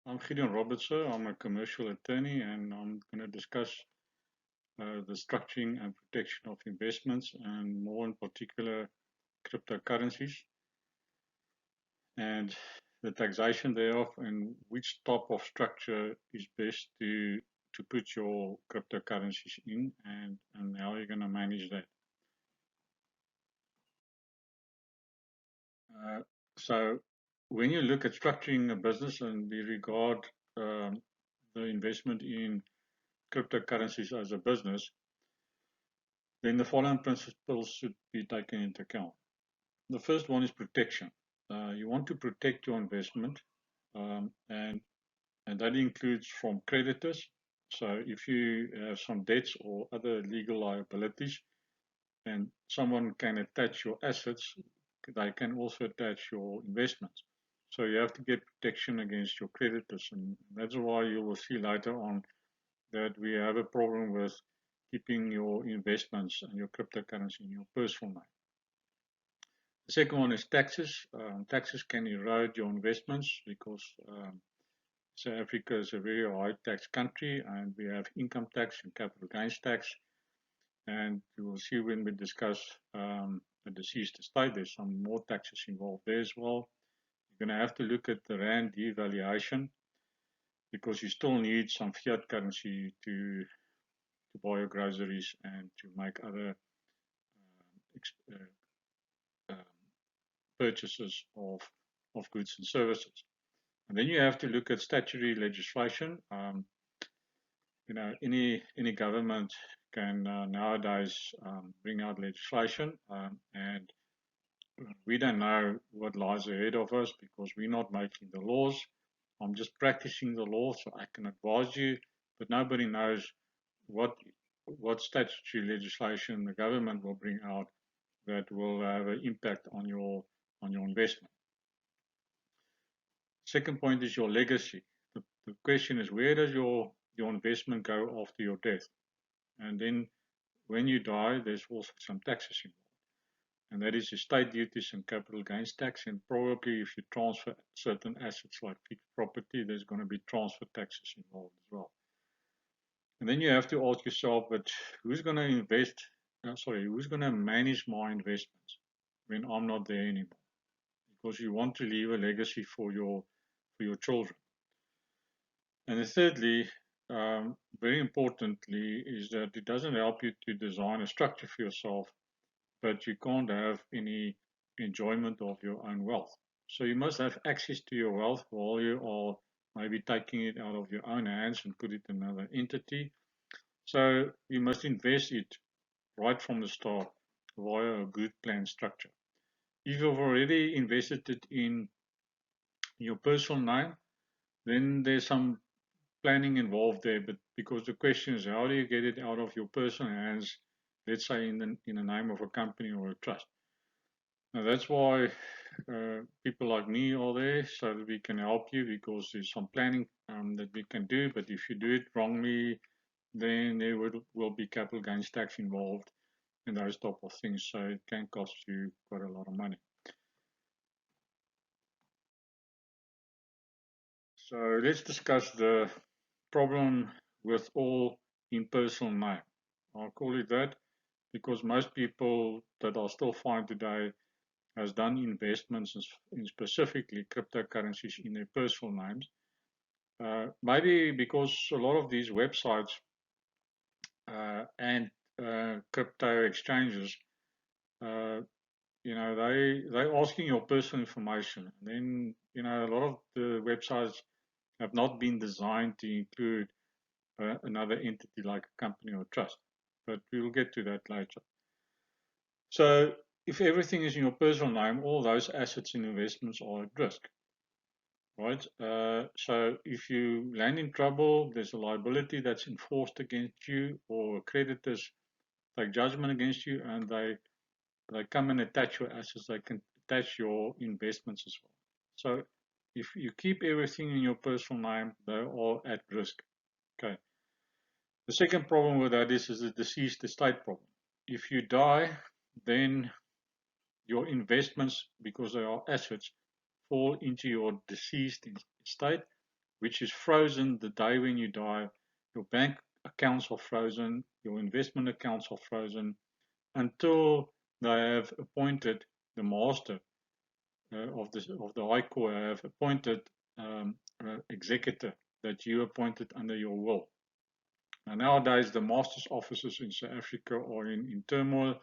I'm Gideon Robbertse. I'm a commercial attorney, and I'm going to discuss the structuring and protection of investments, and more in particular, cryptocurrencies and the taxation thereof, and which type of structure is best to put your cryptocurrencies in, and how you're going to manage that. Uh, so, when you look at structuring a business and we regard the investment in cryptocurrencies as a business, then the following principles should be taken into account. The first one is protection. You want to protect your investment, and that includes from creditors. So if you have some debts or other legal liabilities, and someone can attach your assets, they can also attach your investments. So you have to get protection against your creditors, and that's why you will see later on that we have a problem with keeping your investments and your cryptocurrency in your personal name. The second one is taxes. Taxes can erode your investments because South Africa is a very high tax country, and we have income tax and capital gains tax. And you will see when we discuss the deceased estate, there's some more taxes involved there as well. You're going to have to look at the rand devaluation because you still need some fiat currency to buy your groceries and to make other um, purchases of goods and services. And then you have to look at statutory legislation. Any government can nowadays bring out legislation, and we don't know what lies ahead of us because we're not making the laws. I'm just practicing the law, so I can advise you, but nobody knows what statutory legislation the government will bring out that will have an impact on your investment. Second point is your legacy. The question is, where does your investment go after your death? And then when you die, there's also some taxes involved. And that is estate duties and capital gains tax. And probably if you transfer certain assets like fixed property, there's going to be transfer taxes involved as well. And then you have to ask yourself, but who's going to who's going to manage my investments when I'm not there anymore? Because you want to leave a legacy for your children. And then thirdly, very importantly, is that it doesn't help you to design a structure for yourself, but you can't have any enjoyment of your own wealth. So you must have access to your wealth while you are maybe taking it out of your own hands and put it in another entity. So you must invest it right from the start via a good plan structure. If you've already invested it in your personal name, then there's some planning involved there, but because the question is, how do you get it out of your personal hands, let's say in the name of a company or a trust? Now that's why people like me are there, so that we can help you, because there's some planning that we can do, but if you do it wrongly, then there will be capital gains tax involved and those type of things, so it can cost you quite a lot of money. So let's discuss the problem with all in personal name. I'll call it that because most people that I still find today has done investments in specifically cryptocurrencies in their personal names. Maybe because a lot of these websites and crypto exchanges, uh, they're asking your personal information. And then a lot of the websites have not been designed to include another entity like a company or trust. But we'll get to that later. So if everything is in your personal name, all those assets and investments are at risk, right? So if you land in trouble, there's a liability that's enforced against you, or creditors take judgment against you, and they come and attach your assets. They can attach your investments as well. So if you keep everything in your personal name, they're all at risk. Okay. The second problem with that is the deceased estate problem. If you die, then your investments, because they are assets, fall into your deceased estate, which is frozen the day when you die. Your bank accounts are frozen, your investment accounts are frozen until they have appointed the master of the High Court, have appointed executor that you appointed under your will. Now, nowadays, the master's offices in South Africa are in turmoil,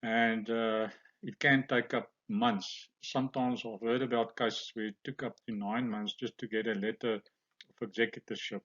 and it can take up months. Sometimes I've heard about cases where it took up to 9 months just to get a letter of executorship,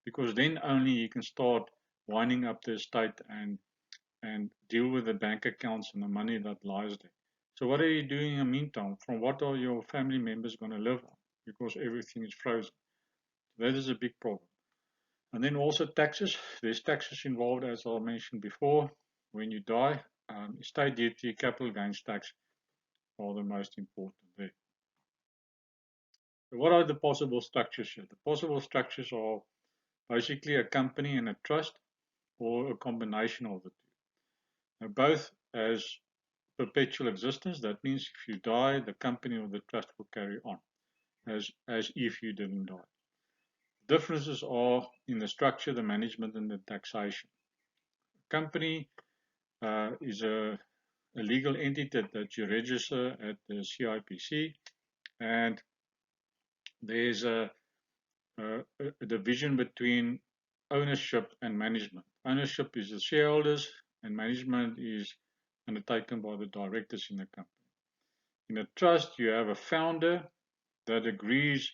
because then only you can start winding up the estate and deal with the bank accounts and the money that lies there. So what are you doing in the meantime? From what are your family members going to live on? Because everything is frozen. That is a big problem. And then also taxes. There's taxes involved, as I mentioned before. When you die, estate duty, capital gains tax are the most important there. So what are the possible structures here? The possible structures are basically a company and a trust, or a combination of the two. Now, both as perpetual existence. That means if you die, the company or the trust will carry on as if you didn't die. Differences are in the structure, the management, and the taxation. A company is a legal entity that you register at the CIPC, and there's a division between ownership and management. Ownership is the shareholders, and management is undertaken by the directors in the company. In a trust, you have a founder that agrees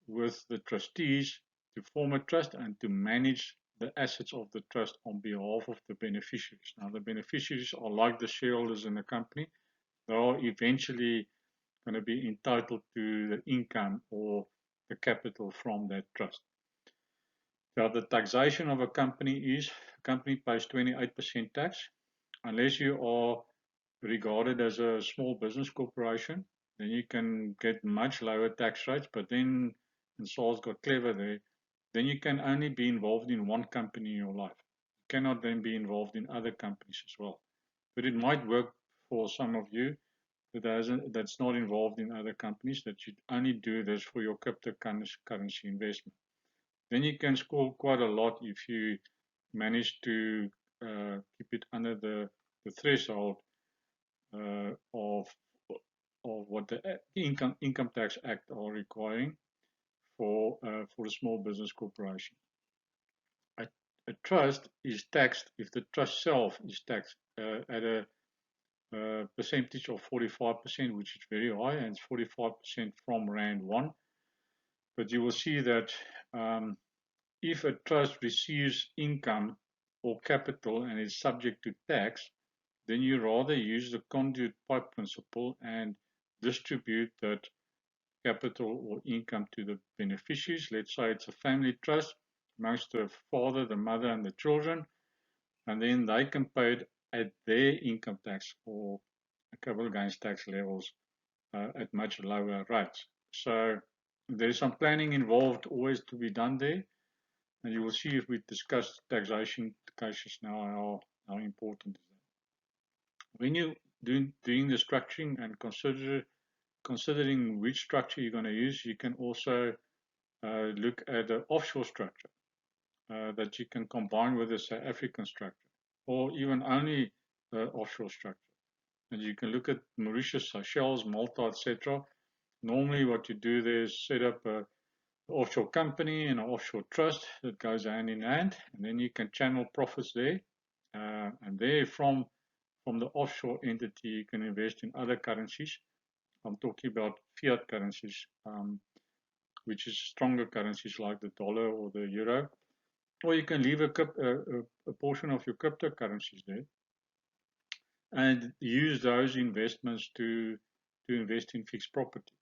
with the trustees to form a trust and to manage the assets of the trust on behalf of the beneficiaries. Now, the beneficiaries are like the shareholders in the company. They are eventually going to be entitled to the income or the capital from that trust. Now, the taxation of a company is, a company pays 28% tax unless you are regarded as a small business corporation. Then you can get much lower tax rates, but then, and SARS got clever there, then you can only be involved in one company in your life. You cannot then be involved in other companies as well. But it might work for some of you that's not involved in other companies, that you only do this for your cryptocurrency investment. Then you can score quite a lot if you manage to keep it under the threshold of what the Income Tax Act are requiring for a small business corporation. A trust is taxed if the trust self is taxed at a percentage of 45%, which is very high, and it's 45% from Rand 1. But you will see that if a trust receives income or capital and is subject to tax, then you rather use the conduit pipe principle and distribute that capital or income to the beneficiaries. Let's say it's a family trust amongst the father, the mother, and the children, and then they can pay it at their income tax or capital gains tax levels at much lower rates. So there's some planning involved always to be done there, and you will see if we discuss taxation cases now how important is that. When you're doing the structuring and considering which structure you're going to use, you can also look at the offshore structure that you can combine with the South African structure, or even only the offshore structure. And you can look at Mauritius, Seychelles, Malta, etc. Normally what you do there is set up an offshore company and an offshore trust that goes hand in hand, and then you can channel profits there. And there from the offshore entity, you can invest in other currencies. I'm talking about fiat currencies, which is stronger currencies like the dollar or the euro. Or you can leave a portion of your cryptocurrencies there and use those investments to invest in fixed property.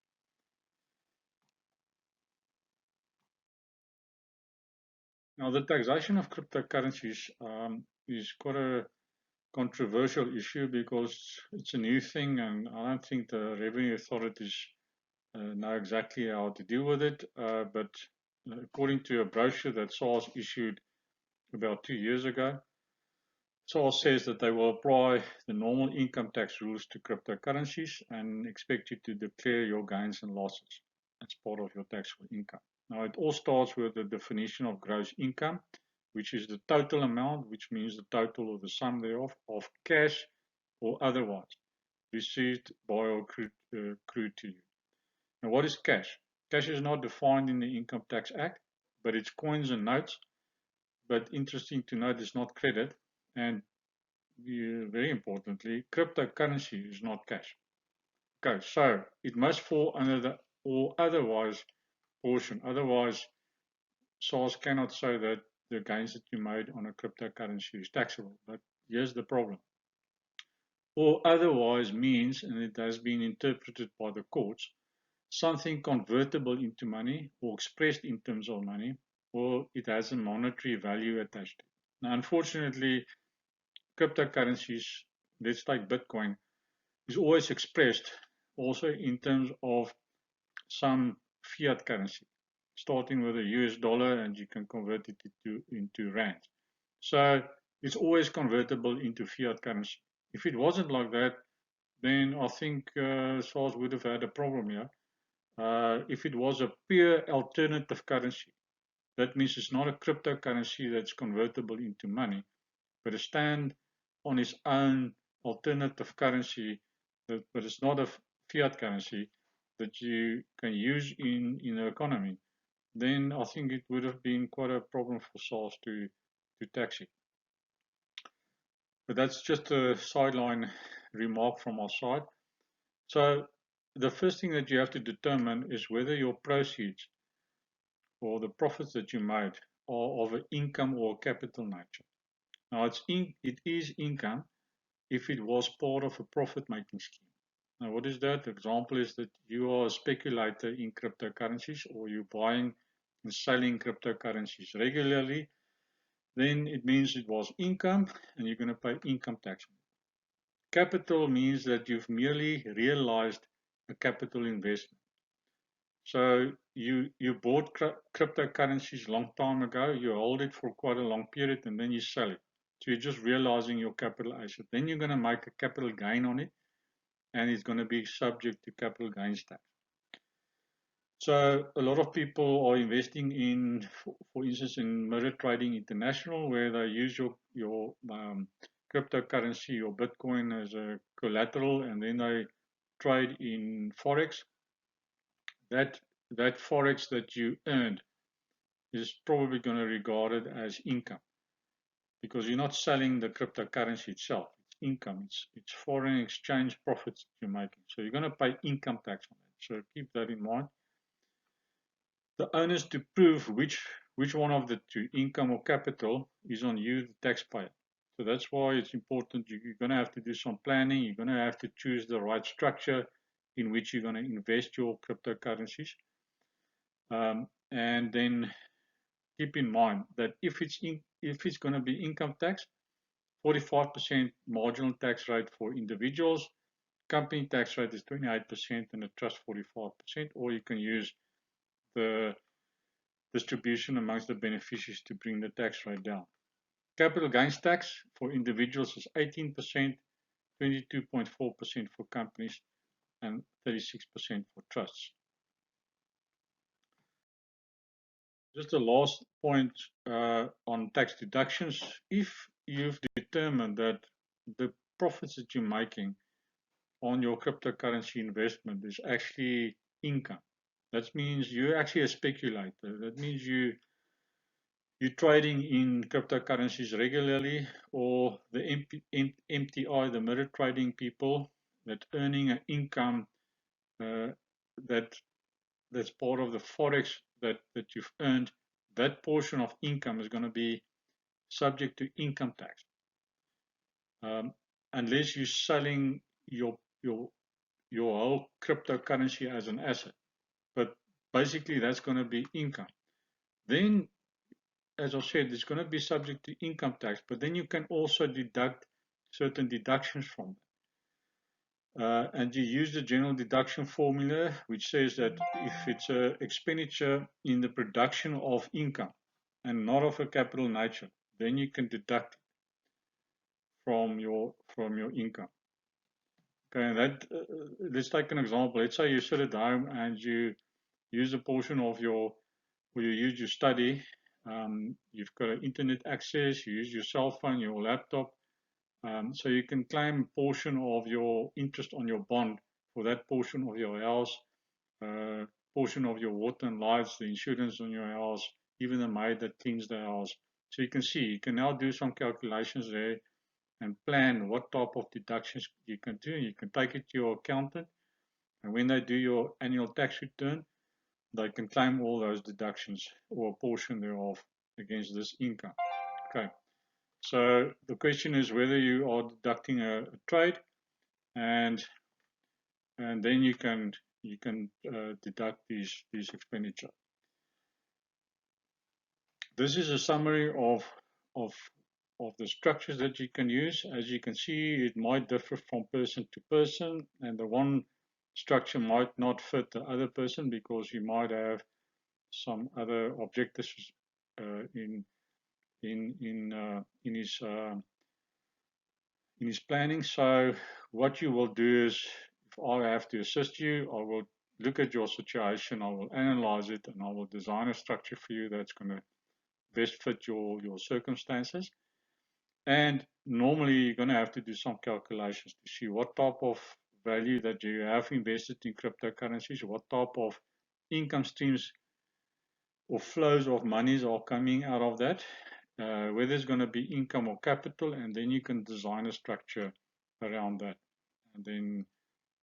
Now, the taxation of cryptocurrencies is quite a controversial issue because it's a new thing, and I don't think the revenue authorities know exactly how to deal with it. But according to a brochure that SARS issued about 2 years ago, SARS says that they will apply the normal income tax rules to cryptocurrencies and expect you to declare your gains and losses as part of your taxable income. Now, it all starts with the definition of gross income, which is the total amount, which means the total or the sum thereof, of cash or otherwise received by or accrued to you. Now, what is cash? Cash is not defined in the Income Tax Act, but it's coins and notes. But interesting to note, it's not credit. And very importantly, cryptocurrency is not cash. Okay, so it must fall under the or otherwise portion. Otherwise, SARS cannot say that the gains that you made on a cryptocurrency is taxable. But here's the problem. Or otherwise means, and it has been interpreted by the courts, something convertible into money or expressed in terms of money, or it has a monetary value attached to it. Now, unfortunately, cryptocurrencies, let's take Bitcoin, is always expressed also in terms of some fiat currency, starting with a US dollar, and you can convert it into rand. So it's always convertible into fiat currency. If it wasn't like that, then I think SARS would have had a problem here. If it was a pure alternative currency, that means it's not a cryptocurrency that's convertible into money, but a stand on its own alternative currency, but it's not a fiat currency that you can use in the economy, then I think it would have been quite a problem for SARS to tax it. But that's just a sideline remark from our side. So the first thing that you have to determine is whether your proceeds or the profits that you made are of an income or capital nature. Now, it is income if it was part of a profit-making scheme. Now, what is that? The example is that you are a speculator in cryptocurrencies, or you're buying and selling cryptocurrencies regularly. Then it means it was income, and you're going to pay income tax. Capital means that you've merely realized a capital investment. So you bought cryptocurrencies a long time ago, you hold it for quite a long period, and then you sell it. So you're just realizing your capital asset. Then you're going to make a capital gain on it, and it's going to be subject to capital gains tax. So a lot of people are investing in, for instance, in Mirror Trading International, where they use your cryptocurrency, your Bitcoin, as a collateral, and then they trade in Forex. That Forex that you earned is probably going to be regarded as income, because you're not selling the cryptocurrency itself. It's income. It's foreign exchange profits that you're making. So you're going to pay income tax on it. So keep that in mind. The onus to prove which one of the two, income or capital, is on you, the taxpayer. So that's why it's important. You're going to have to do some planning. You're going to have to choose the right structure in which you're going to invest your cryptocurrencies. And then keep in mind that if it's going to be income tax, 45% marginal tax rate for individuals, company tax rate is 28%, and a trust 45%, or you can use the distribution amongst the beneficiaries to bring the tax rate down. Capital gains tax for individuals is 18%, 22.4% for companies, and 36% for trusts. Just the last point on tax deductions. If you've determined that the profits that you're making on your cryptocurrency investment is actually income, that means you're actually a speculator. That means you're trading in cryptocurrencies regularly, or the MTI, the mirror trading people, that earning an income that's part of the Forex that you've earned. That portion of income is going to be subject to income tax, unless you're selling your whole cryptocurrency as an asset. But basically, that's going to be income. Then, as I said, it's going to be subject to income tax, but then you can also deduct certain deductions from that. And you use the general deduction formula, which says that if it's an expenditure in the production of income and not of a capital nature, then you can deduct from your income. Okay, and that let's take an example. Let's say you sit at home and you use a portion of your or you use your study, you've got an internet access, you use your cell phone, your laptop, so you can claim a portion of your interest on your bond for that portion of your house, portion of your water and lights, the insurance on your house, even the maid that cleans the house. So you can see, you can now do some calculations there and plan what type of deductions you can do. You can take it to your accountant, and when they do your annual tax return, they can claim all those deductions or a portion thereof against this income. Okay, so the question is whether you are deducting a trade, and then you can deduct these expenditure. This is a summary of the structures that you can use. As you can see, it might differ from person to person, and the one structure might not fit the other person because you might have some other objectives in his planning. So what you will do is, if I have to assist you, I will look at your situation, I will analyze it, and I will design a structure for you that's going to best fit your circumstances. And normally you're going to have to do some calculations to see what type of value that you have invested in cryptocurrencies, what type of income streams or flows of monies are coming out of that, whether it's going to be income or capital, and then you can design a structure around that. And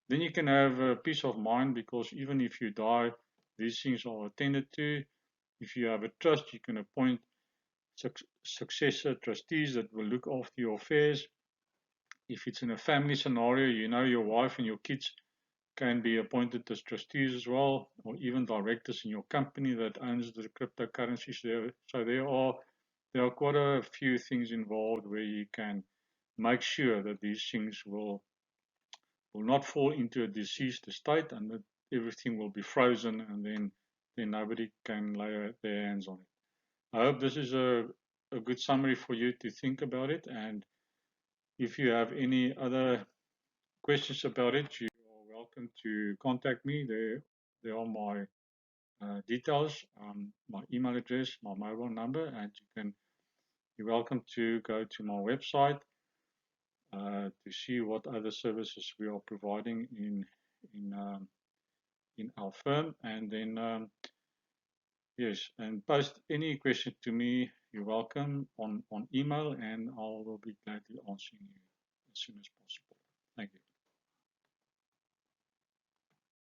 then you can have a peace of mind, because even if you die, these things are attended to. If you have a trust, you can appoint successor trustees that will look after your affairs. If it's in a family scenario, you know your wife and your kids can be appointed as trustees as well, or even directors in your company that owns the cryptocurrencies there. So there are quite a few things involved where you can make sure that these things will not fall into a deceased estate, and that everything will be frozen, and then nobody can lay their hands on it. I hope this is a good summary for you to think about it, and if you have any other questions about it, you are welcome to contact me. There are my details, my email address, my mobile number, and you're welcome to go to my website to see what other services we are providing in our firm, and then yes, and post any question to me. You're welcome on email, and I will be gladly answering you as soon as possible. Thank you.